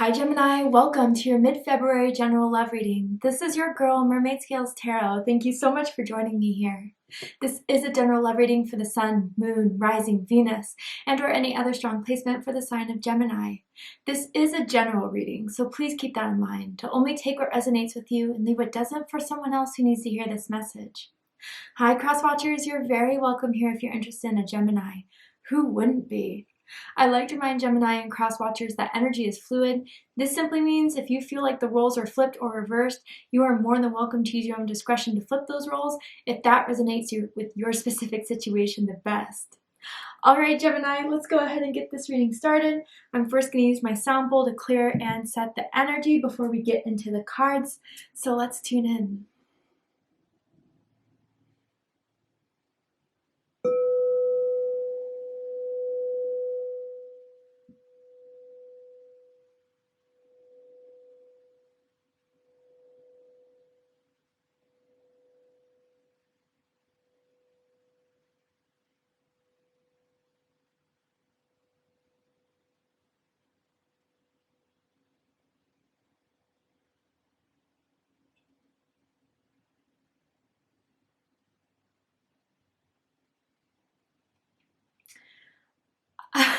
Hi Gemini, welcome to your mid-February general love reading. This is your girl Mermaid Scales Tarot. Thank you so much for joining me here. This is a general love reading for the Sun, Moon, Rising, Venus, and or any other strong placement for the sign of Gemini. This is a general reading, so please keep that in mind, to only take what resonates with you and leave what doesn't for someone else who needs to hear this message. Hi Cross Watchers, you're very welcome here if you're interested in a Gemini. Who wouldn't be? I like to remind Gemini and cross watchers that energy is fluid. This simply means if you feel like the roles are flipped or reversed, you are more than welcome to use your own discretion to flip those roles if that resonates with your specific situation the best. Alright Gemini, let's go ahead and get this reading started. I'm first going to use my sound bowl to clear and set the energy before we get into the cards, so let's tune in.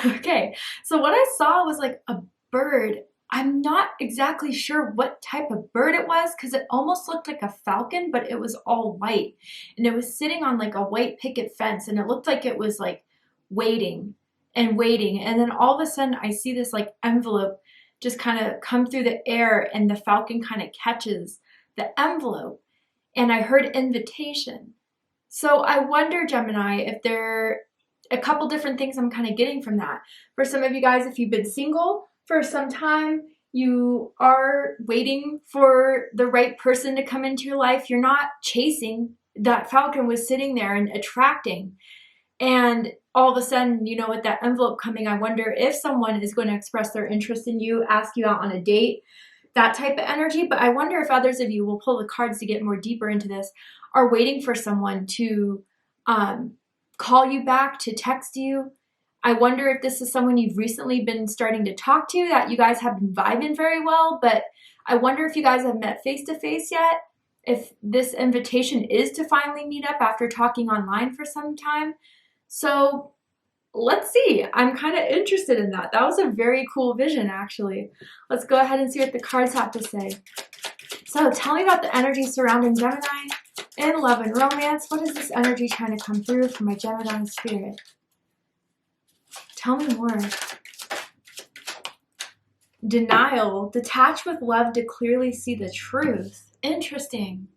Okay, so what I saw was like a bird. I'm not exactly sure what type of bird it was because it almost looked like a falcon, but it was all white. And it was sitting on like a white picket fence and it looked like it was like waiting and waiting. And then all of a sudden I see this like envelope just kind of come through the air and the falcon kind of catches the envelope. And I heard invitation. So I wonder, Gemini, if there a couple different things I'm kind of getting from that. For some of you guys, if you've been single for some time, you are waiting for the right person to come into your life. You're not chasing. That falcon was sitting there and attracting. And all of a sudden, you know, with that envelope coming, I wonder if someone is going to express their interest in you, ask you out on a date, that type of energy. But I wonder if others of you, will pull the cards to get more deeper into this, are waiting for someone to call you back, to text you. I wonder if this is someone you've recently been starting to talk to, that you guys have been vibing very well, but I wonder if you guys have met face to face yet, if this invitation is to finally meet up after talking online for some time. So let's see. I'm kind of interested in that. That was a very cool vision, actually. Let's go ahead and see what the cards have to say. So tell me about the energy surrounding Gemini in love and romance. What is this energy trying to come through for my Gemini spirit? Tell me more. Denial. Detach with love to clearly see the truth. Interesting.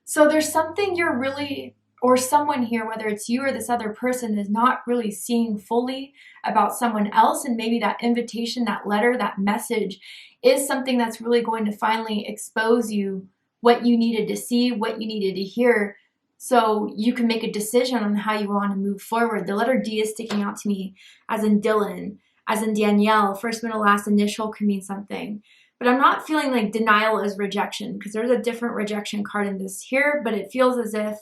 So there's something you're really, or someone here, whether it's you or this other person, is not really seeing fully about someone else, and maybe that invitation, that letter, that message is something that's really going to finally expose you what you needed to see, what you needed to hear, so you can make a decision on how you want to move forward. The letter D is sticking out to me, as in Dylan, as in Danielle. First, middle, last initial can mean something. But I'm not feeling like denial is rejection, because there's a different rejection card in this here, but it feels as if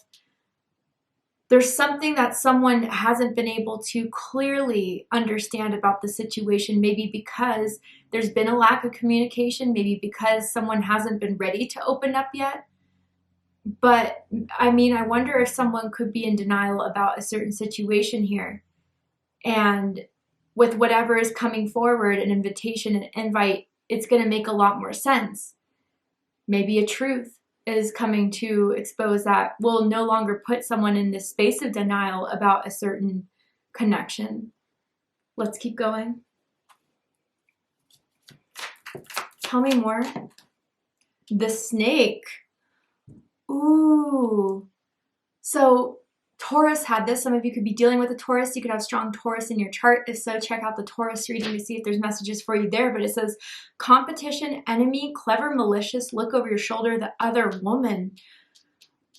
there's something that someone hasn't been able to clearly understand about the situation, maybe because there's been a lack of communication, maybe because someone hasn't been ready to open up yet. But I mean, I wonder if someone could be in denial about a certain situation here. And with whatever is coming forward, an invitation, an invite, it's going to make a lot more sense. Maybe a truth is coming to expose that will no longer put someone in this space of denial about a certain connection. Let's keep going. Tell me more. The snake. Ooh. So Taurus had this. Some of you could be dealing with a Taurus. You could have strong Taurus in your chart. If so, check out the Taurus reading to see if there's messages for you there. But it says competition, enemy, clever, malicious, look over your shoulder, the other woman.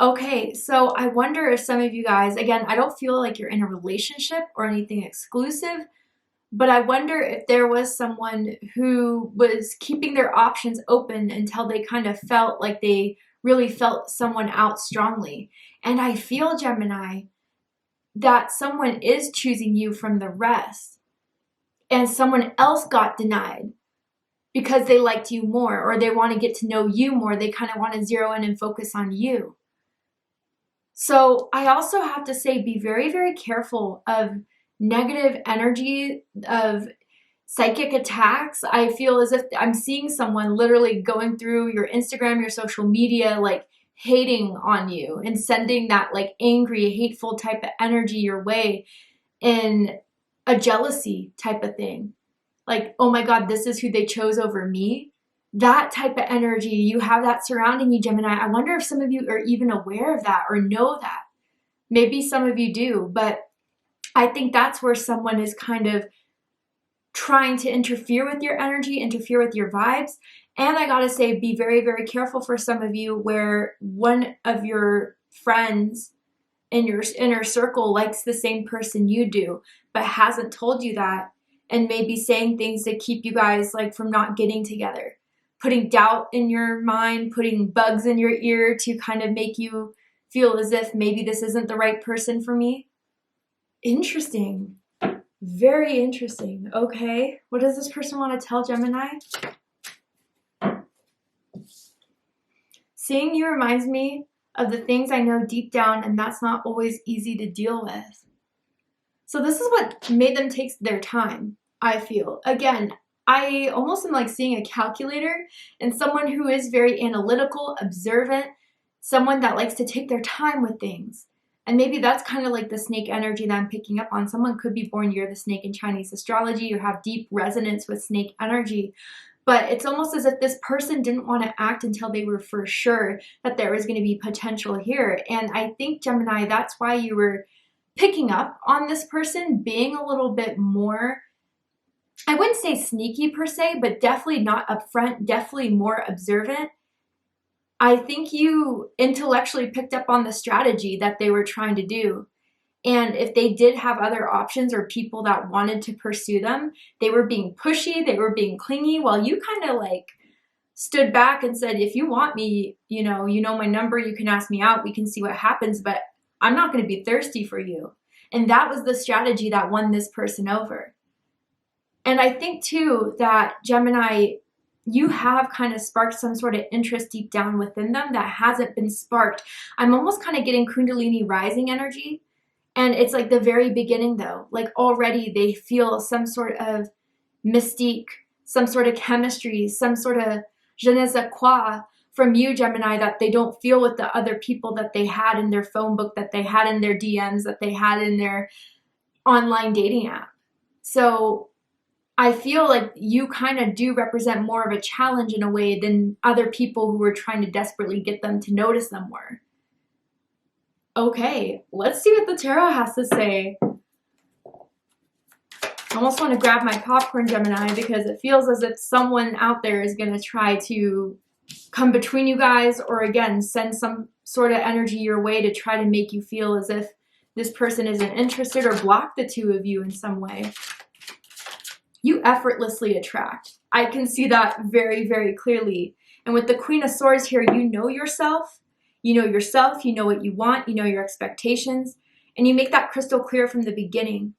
Okay, so I wonder if some of you guys, again, I don't feel like you're in a relationship or anything exclusive, but I wonder if there was someone who was keeping their options open until they kind of felt like they really felt someone out strongly. And I feel, Gemini, that someone is choosing you from the rest, and someone else got denied. because they liked you more, or they want to get to know you more. They kind of want to zero in and focus on you. So I also have to say, be very, very careful of negative energy, of psychic attacks. I feel as if I'm seeing someone literally going through your Instagram, your social media, like hating on you and sending that like angry, hateful type of energy your way in a jealousy type of thing. Like, oh my God, this is who they chose over me. That type of energy, you have that surrounding you, Gemini. I wonder if some of you are even aware of that or know that. Maybe some of you do, but I think that's where someone is kind of trying to interfere with your energy, interfere with your vibes. And I gotta say, be very, very careful for some of you where one of your friends in your inner circle likes the same person you do, but hasn't told you that, and maybe saying things to keep you guys like from not getting together, putting doubt in your mind, putting bugs in your ear to kind of make you feel as if maybe this isn't the right person for me. Interesting. Very interesting. Okay. What does this person want to tell Gemini? Seeing you reminds me of the things I know deep down, and that's not always easy to deal with. So this is what made them take their time, I feel. Again, I almost am like seeing a calculator and someone who is very analytical, observant, someone that likes to take their time with things. And maybe that's kind of like the snake energy that I'm picking up on. Someone could be born year of the snake in Chinese astrology. You have deep resonance with snake energy. But it's almost as if this person didn't want to act until they were for sure that there was going to be potential here. And I think, Gemini, that's why you were picking up on this person being a little bit more, I wouldn't say sneaky per se, but definitely not upfront, definitely more observant. I think you intellectually picked up on the strategy that they were trying to do. And if they did have other options or people that wanted to pursue them, they were being pushy, they were being clingy, while you kind of like stood back and said, if you want me, you know my number, you can ask me out, we can see what happens, but I'm not going to be thirsty for you. And that was the strategy that won this person over. And I think too that Gemini, you have kind of sparked some sort of interest deep down within them that hasn't been sparked. I'm almost kind of getting Kundalini rising energy. And it's like the very beginning though, like already they feel some sort of mystique, some sort of chemistry, some sort of je ne sais quoi from you, Gemini, that they don't feel with the other people that they had in their phone book, that they had in their DMs, that they had in their online dating app. So I feel like you kind of do represent more of a challenge in a way than other people who were trying to desperately get them to notice them were. Okay, let's see what the tarot has to say. I almost want to grab my popcorn, Gemini, because it feels as if someone out there is going to try to come between you guys, or again, send some sort of energy your way to try to make you feel as if this person isn't interested or block the two of you in some way. You effortlessly attract. I can see that very, very clearly. And with the Queen of Swords here, you know yourself. You know yourself, you know what you want, you know your expectations, and you make that crystal clear from the beginning.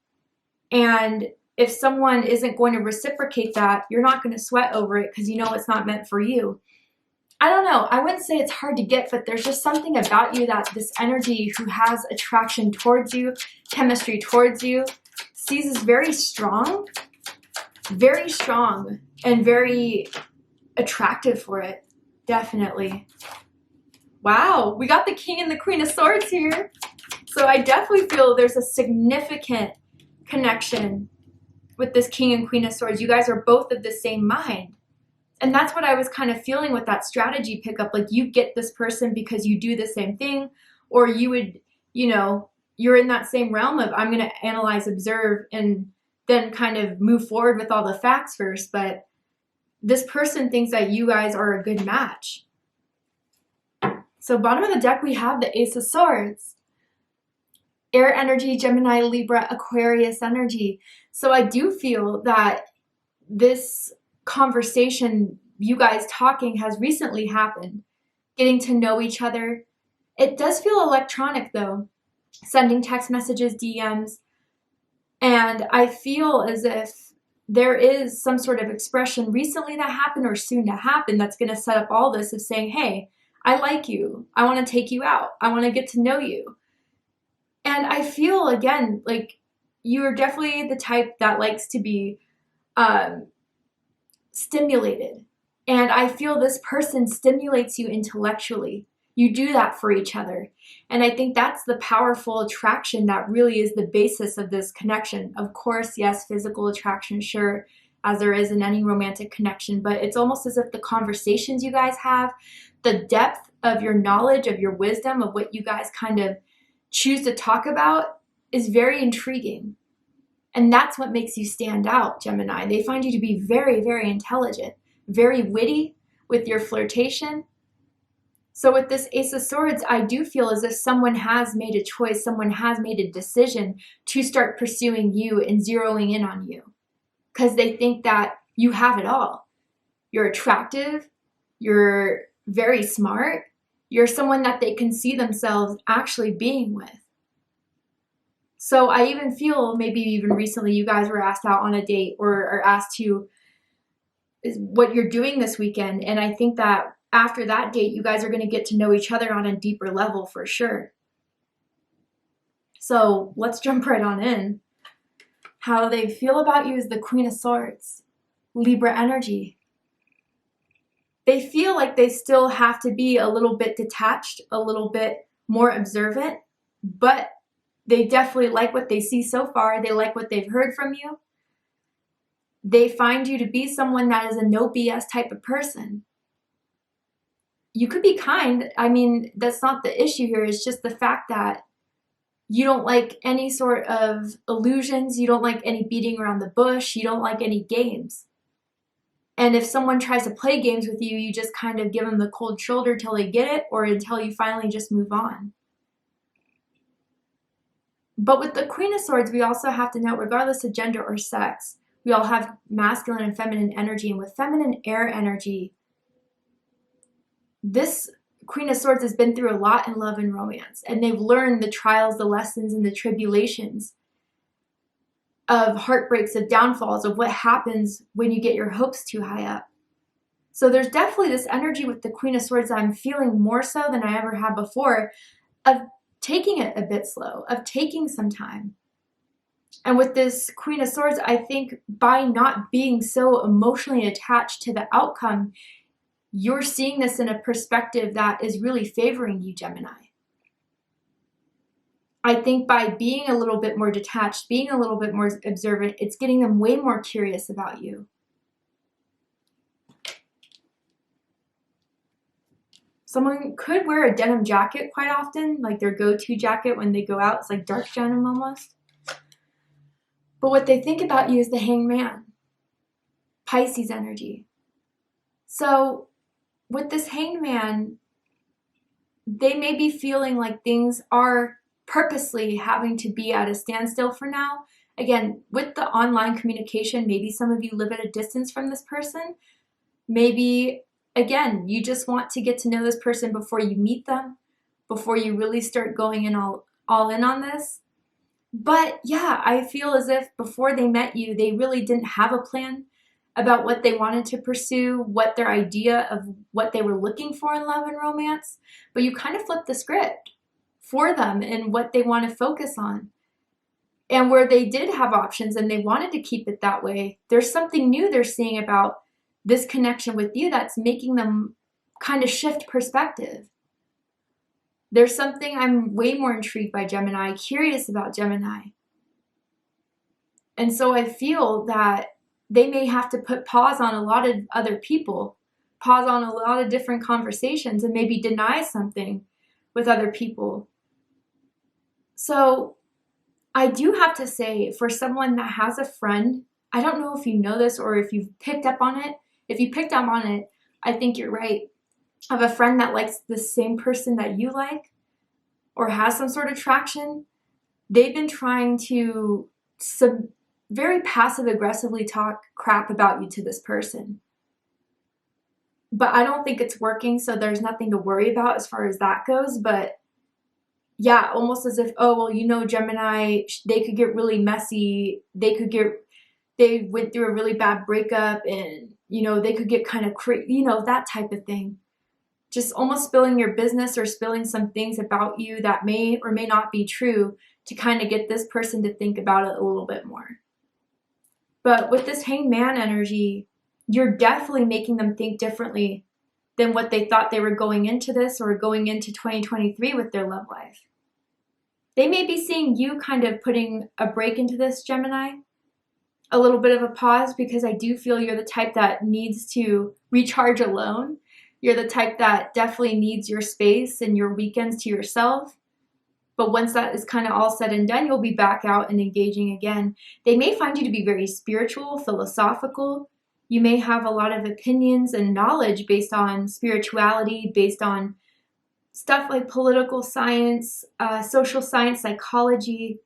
And if someone isn't going to reciprocate that, you're not going to sweat over it because you know it's not meant for you. I don't know. I wouldn't say it's hard to get, but there's just something about you that this energy who has attraction towards you, chemistry towards you, sees as very strong, and very attractive for it. Definitely. Wow, we got the King and the Queen of Swords here. So I definitely feel there's a significant connection with this King and Queen of Swords. You guys are both of the same mind. And that's what I was kind of feeling with that strategy pickup. Like you get this person because you do the same thing, or you would, you're in that same realm of I'm going to analyze, observe, and then kind of move forward with all the facts first. But this person thinks that you guys are a good match. So bottom of the deck, we have the Ace of Swords. Air energy, Gemini, Libra, Aquarius energy. So I do feel that this conversation, you guys talking, has recently happened. Getting to know each other. It does feel electronic though. Sending text messages, DMs. And I feel as if there is some sort of expression recently that happened or soon to happen that's going to set up all this of saying, hey, I like you. I want to take you out. I want to get to know you. And I feel, again, like you're definitely the type that likes to be stimulated. And I feel this person stimulates you intellectually. You do that for each other. And I think that's the powerful attraction that really is the basis of this connection. Of course, yes, physical attraction, sure, as there is in any romantic connection, but it's almost as if the conversations you guys have, the depth of your knowledge, of your wisdom, of what you guys kind of choose to talk about is very intriguing. And that's what makes you stand out, Gemini. They find you to be very, very intelligent, very witty with your flirtation. So with this Ace of Swords, I do feel as if someone has made a choice, someone has made a decision to start pursuing you and zeroing in on you because they think that you have it all. You're attractive, you're very smart, you're someone that they can see themselves actually being with. So I even feel maybe even recently you guys were asked out on a date or asked to what you're doing this weekend. And I think that after that date, you guys are going to get to know each other on a deeper level for sure. So let's jump right on in. How they feel about you is the Queen of Swords, Libra energy. They feel like they still have to be a little bit detached, a little bit more observant, but they definitely like what they see so far. They like what they've heard from you. They find you to be someone that is a no BS type of person. You could be kind. I mean, that's not the issue here. It's just the fact that you don't like any sort of illusions. You don't like any beating around the bush. You don't like any games. And if someone tries to play games with you, you just kind of give them the cold shoulder till they get it or until you finally just move on. But with the Queen of Swords, we also have to know, regardless of gender or sex, we all have masculine and feminine energy. And with feminine air energy, this Queen of Swords has been through a lot in love and romance. And they've learned the trials, the lessons, and the tribulations of heartbreaks, of downfalls, of what happens when you get your hopes too high up. So there's definitely this energy with the Queen of Swords that I'm feeling more so than I ever have before of taking it a bit slow, of taking some time. And with this Queen of Swords, I think by not being so emotionally attached to the outcome, you're seeing this in a perspective that is really favoring you, Gemini. I think by being a little bit more detached, being a little bit more observant, it's getting them way more curious about you. Someone could wear a denim jacket quite often, like their go-to jacket when they go out. It's like dark denim almost. But what they think about you is the Hanged Man, Pisces energy. So with this Hanged Man, they may be feeling like things are purposely having to be at a standstill for now. Again, with the online communication, maybe some of you live at a distance from this person. Maybe, again, you just want to get to know this person before you meet them, before you really start going in all in on this. But yeah, I feel as if before they met you, they really didn't have a plan about what they wanted to pursue, what their idea of what they were looking for in love and romance. But you kind of flipped the script for them and what they want to focus on. And where they did have options and they wanted to keep it that way, there's something new they're seeing about this connection with you that's making them kind of shift perspective. There's something I'm way more intrigued by Gemini, curious about Gemini. And so I feel that they may have to put pause on a lot of other people, pause on a lot of different conversations, and maybe deny something with other people. So I do have to say, for someone that has a friend, I don't know if you know this or if you've picked up on it. If you picked up on it, I think you're right. Of a friend that likes the same person that you like or has some sort of traction, they've been trying to very passive aggressively talk crap about you to this person. But I don't think it's working, so there's nothing to worry about as far as that goes. But yeah, almost as if, oh, well, you know, Gemini, they could get really messy. They could get they went through a really bad breakup and, they could get kind of crazy, that type of thing. Just almost spilling your business or spilling some things about you that may or may not be true to kind of get this person to think about it a little bit more. But with this Hanged Man energy, you're definitely making them think differently than what they thought they were going into this or going into 2023 with their love life. They may be seeing you kind of putting a break into this, Gemini, a little bit of a pause, because I do feel you're the type that needs to recharge alone. You're the type that definitely needs your space and your weekends to yourself. But once that is kind of all said and done, you'll be back out and engaging again. They may find you to be very spiritual, philosophical. You may have a lot of opinions and knowledge based on spirituality, based on stuff like political science, social science, psychology,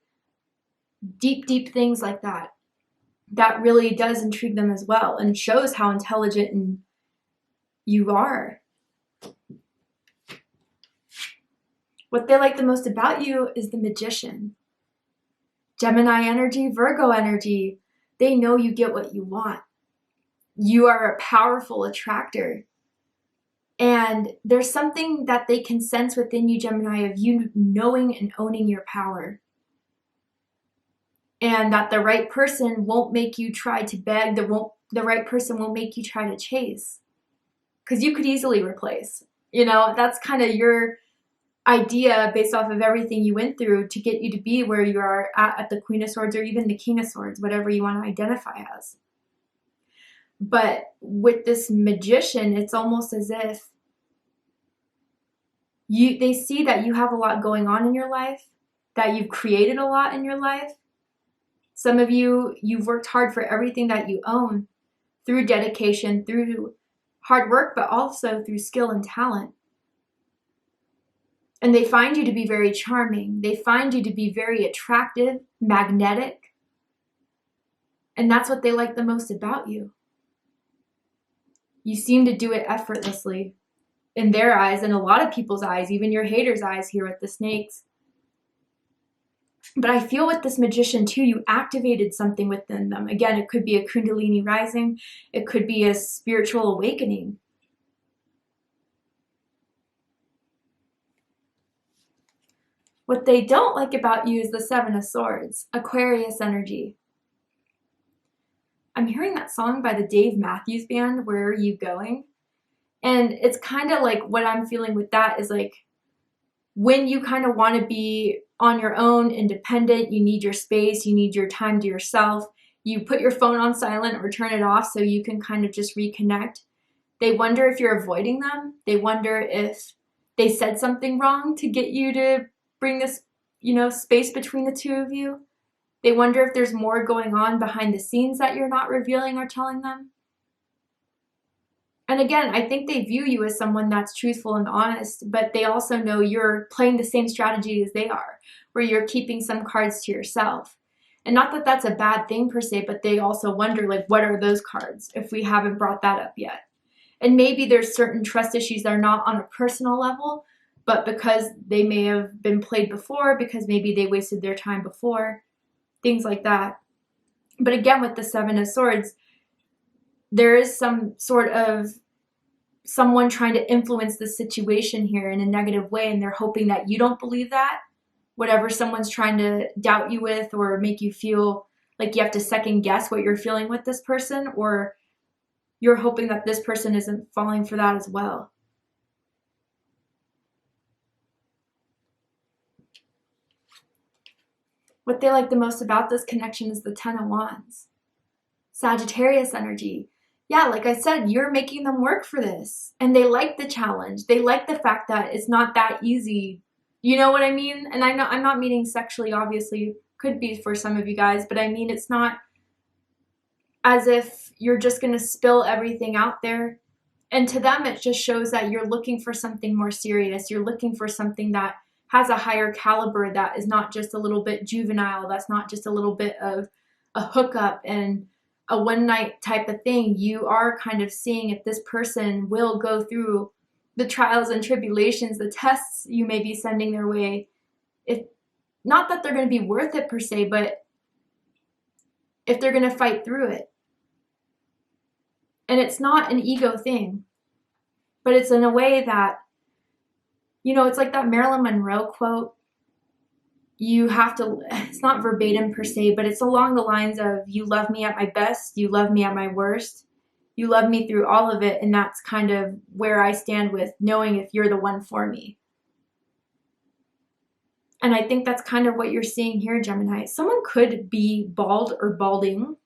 deep, deep things like that. That really does intrigue them as well and shows how intelligent you are. What they like the most about you is the Magician. Gemini energy, Virgo energy. They know you get what you want. You are a powerful attractor. And there's something that they can sense within you, Gemini, of you knowing and owning your power. And that the right person won't make you try to beg, the right person won't make you try to chase. Because you could easily replace. That's kind of your idea based off of everything you went through to get you to be where you are at the Queen of Swords or even the King of Swords, whatever you want to identify as. But with this Magician, it's almost as if they see that you have a lot going on in your life, that you've created a lot in your life. Some of you've worked hard for everything that you own through dedication, through hard work, but also through skill and talent. And they find you to be very charming. They find you to be very attractive, magnetic. And that's what they like the most about you. You seem to do it effortlessly in their eyes and a lot of people's eyes, even your haters' eyes here with the snakes. But I feel with this Magician too, you activated something within them. Again, it could be a Kundalini rising. It could be a spiritual awakening. What they don't like about you is the Seven of Swords, Aquarius energy. I'm hearing that song by the Dave Matthews Band, Where Are You Going? And it's kind of like what I'm feeling with that is like when you kind of want to be on your own, independent, you need your space, you need your time to yourself, you put your phone on silent or turn it off so you can kind of just reconnect. They wonder if you're avoiding them. They wonder if they said something wrong to get you to bring this, space between the two of you. They wonder if there's more going on behind the scenes that you're not revealing or telling them. And again, I think they view you as someone that's truthful and honest, but they also know you're playing the same strategy as they are, where you're keeping some cards to yourself. And not that that's a bad thing per se, but they also wonder, like, what are those cards if we haven't brought that up yet? And maybe there's certain trust issues that are not on a personal level, but because they may have been played before, because maybe they wasted their time before, things like that. But again, with the Seven of Swords, there is some sort of someone trying to influence the situation here in a negative way, and they're hoping that you don't believe that. Whatever someone's trying to doubt you with or make you feel like you have to second guess what you're feeling with this person, or you're hoping that this person isn't falling for that as well. What they like the most about this connection is the Ten of Wands. Sagittarius energy. Yeah, like I said, you're making them work for this. And they like the challenge. They like the fact that it's not that easy. You know what I mean? And I'm not meaning sexually, obviously. Could be for some of you guys. But I mean, it's not as if you're just going to spill everything out there. And to them, it just shows that you're looking for something more serious. You're looking for something that has a higher caliber, that is not just a little bit juvenile. That's not just a little bit of a hookup and a one night type of thing. You are kind of seeing if this person will go through the trials and tribulations, the tests you may be sending their way. If not that they're going to be worth it per se, but if they're going to fight through it. And it's not an ego thing, but it's in a way that, you know, it's like that Marilyn Monroe quote. You have to, it's not verbatim per se, but it's along the lines of, you love me at my best, you love me at my worst, you love me through all of it. And that's kind of where I stand with knowing if you're the one for me. And I think that's kind of what you're seeing here, Gemini. Someone could be bald or balding.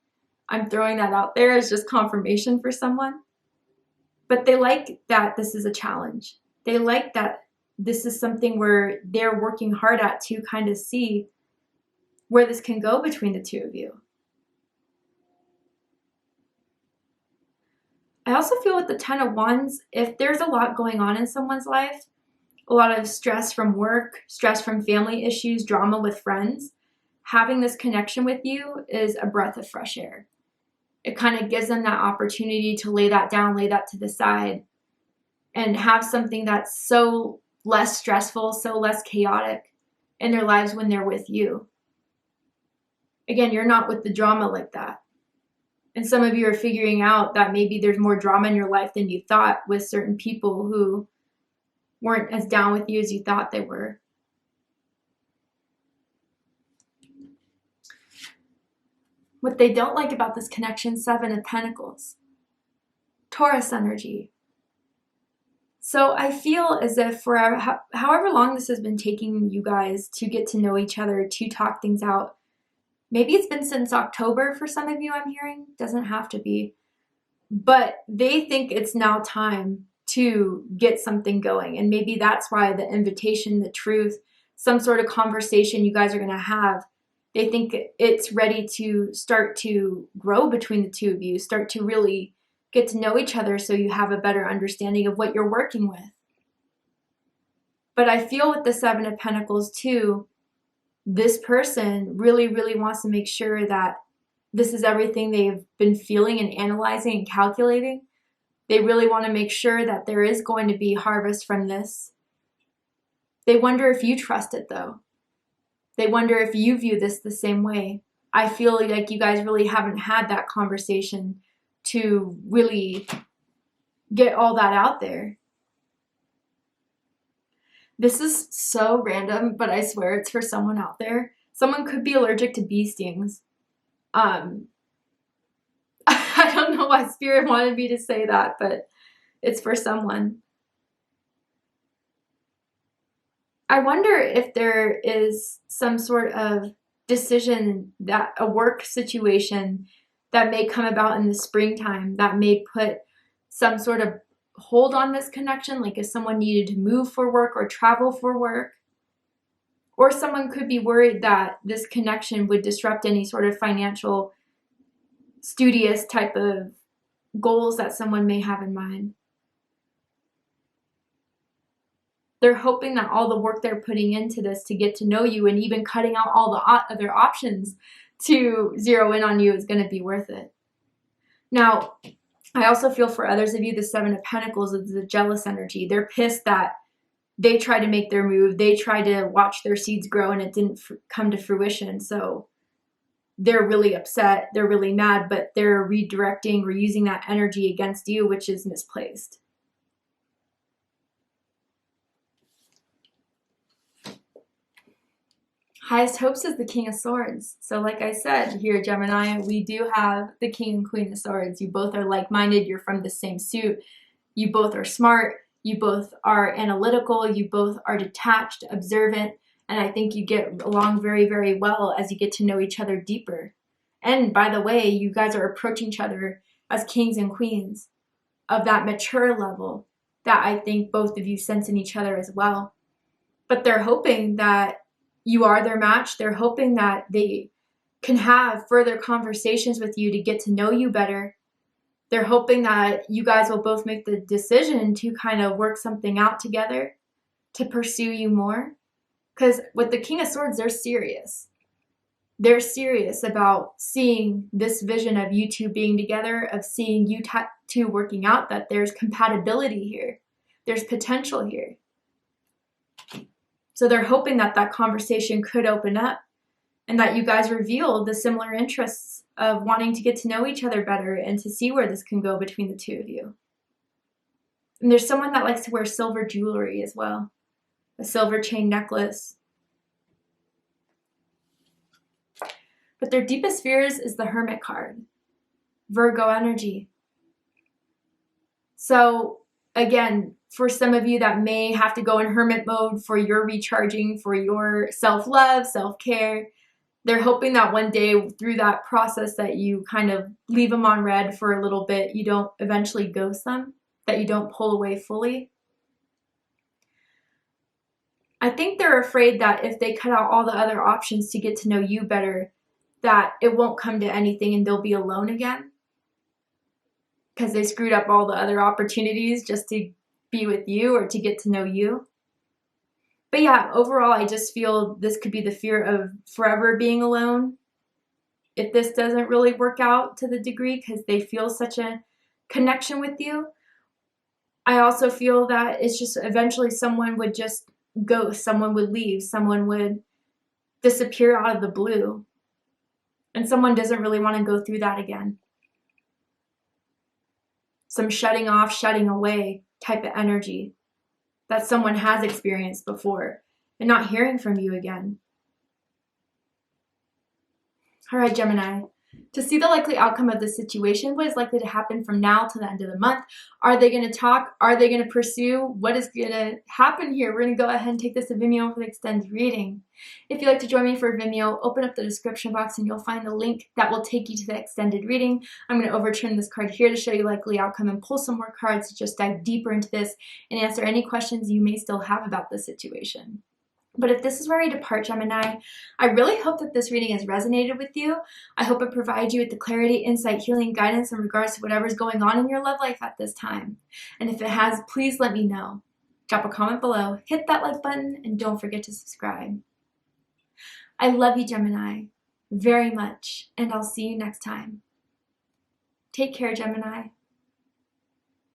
I'm throwing that out there as just confirmation for someone. But they like that this is a challenge. They like that this is something where they're working hard at to kind of see where this can go between the two of you. I also feel with the Ten of Wands, if there's a lot going on in someone's life, a lot of stress from work, stress from family issues, drama with friends, having this connection with you is a breath of fresh air. It kind of gives them that opportunity to lay that down, lay that to the side, and have something that's so less stressful, so less chaotic in their lives when they're with you. Again, you're not with the drama like that. And some of you are figuring out that maybe there's more drama in your life than you thought with certain people who weren't as down with you as you thought they were. What they don't like about this connection, Seven of Pentacles, Taurus energy. So I feel as if for however long this has been taking you guys to get to know each other, to talk things out, maybe it's been since October for some of you, I'm hearing. Doesn't have to be. But they think it's now time to get something going. And maybe that's why the invitation, the truth, some sort of conversation you guys are going to have, they think it's ready to start to grow between the two of you, start to really get to know each other so you have a better understanding of what you're working with. But I feel with the Seven of Pentacles too, this person really, really wants to make sure that this is everything they've been feeling and analyzing and calculating. They really want to make sure that there is going to be harvest from this. They wonder if you trust it though. They wonder if you view this the same way. I feel like you guys really haven't had that conversation to really get all that out there. This is so random, but I swear it's for someone out there. Someone could be allergic to bee stings. I don't know why Spirit wanted me to say that, but it's for someone. I wonder if there is some sort of decision, that a work situation that may come about in the springtime that may put some sort of hold on this connection, like if someone needed to move for work or travel for work. Or someone could be worried that this connection would disrupt any sort of financial, studious type of goals that someone may have in mind. They're hoping that all the work they're putting into this to get to know you and even cutting out all the other options to zero in on you is going to be worth it. Now, I also feel for others of you, the Seven of Pentacles is the jealous energy. They're pissed that they tried to make their move. They tried to watch their seeds grow and it didn't come to fruition. So they're really upset. They're really mad, but they're redirecting or using that energy against you, which is misplaced. Highest hopes is the King of Swords. So like I said here, Gemini, we do have the King and Queen of Swords. You both are like-minded. You're from the same suit. You both are smart. You both are analytical. You both are detached, observant. And I think you get along very, very well as you get to know each other deeper. And by the way, you guys are approaching each other as kings and queens of that mature level that I think both of you sense in each other as well. But they're hoping that you are their match. They're hoping that they can have further conversations with you to get to know you better. They're hoping that you guys will both make the decision to kind of work something out together to pursue you more. Because with the King of Swords, they're serious. They're serious about seeing this vision of you two being together, of seeing you two working out, that there's compatibility here. There's potential here. So they're hoping that that conversation could open up and that you guys reveal the similar interests of wanting to get to know each other better and to see where this can go between the two of you. And there's someone that likes to wear silver jewelry as well, a silver chain necklace. But their deepest fears is the Hermit card, Virgo energy. So again, for some of you that may have to go in hermit mode for your recharging, for your self-love, self-care, they're hoping that one day through that process that you kind of leave them on red for a little bit, you don't eventually ghost them, that you don't pull away fully. I think they're afraid that if they cut out all the other options to get to know you better, that it won't come to anything and they'll be alone again, because they screwed up all the other opportunities just to be with you or to get to know you. But yeah, overall, I just feel this could be the fear of forever being alone if this doesn't really work out to the degree, because they feel such a connection with you. I also feel that it's just eventually someone would just ghost, someone would leave, someone would disappear out of the blue. And someone doesn't really want to go through that again. Some shutting off, shutting away type of energy that someone has experienced before and not hearing from you again. All right, Gemini. To see the likely outcome of this situation, what is likely to happen from now to the end of the month? Are they going to talk? Are they going to pursue? What is going to happen here? We're going to go ahead and take this to Vimeo for the extended reading. If you'd like to join me for Vimeo, open up the description box and you'll find the link that will take you to the extended reading. I'm going to overturn this card here to show you likely outcome and pull some more cards to just dive deeper into this and answer any questions you may still have about this situation. But if this is where we depart, Gemini, I really hope that this reading has resonated with you. I hope it provides you with the clarity, insight, healing, guidance in regards to whatever's going on in your love life at this time. And if it has, please let me know. Drop a comment below, hit that like button, and don't forget to subscribe. I love you, Gemini, very much, and I'll see you next time. Take care, Gemini.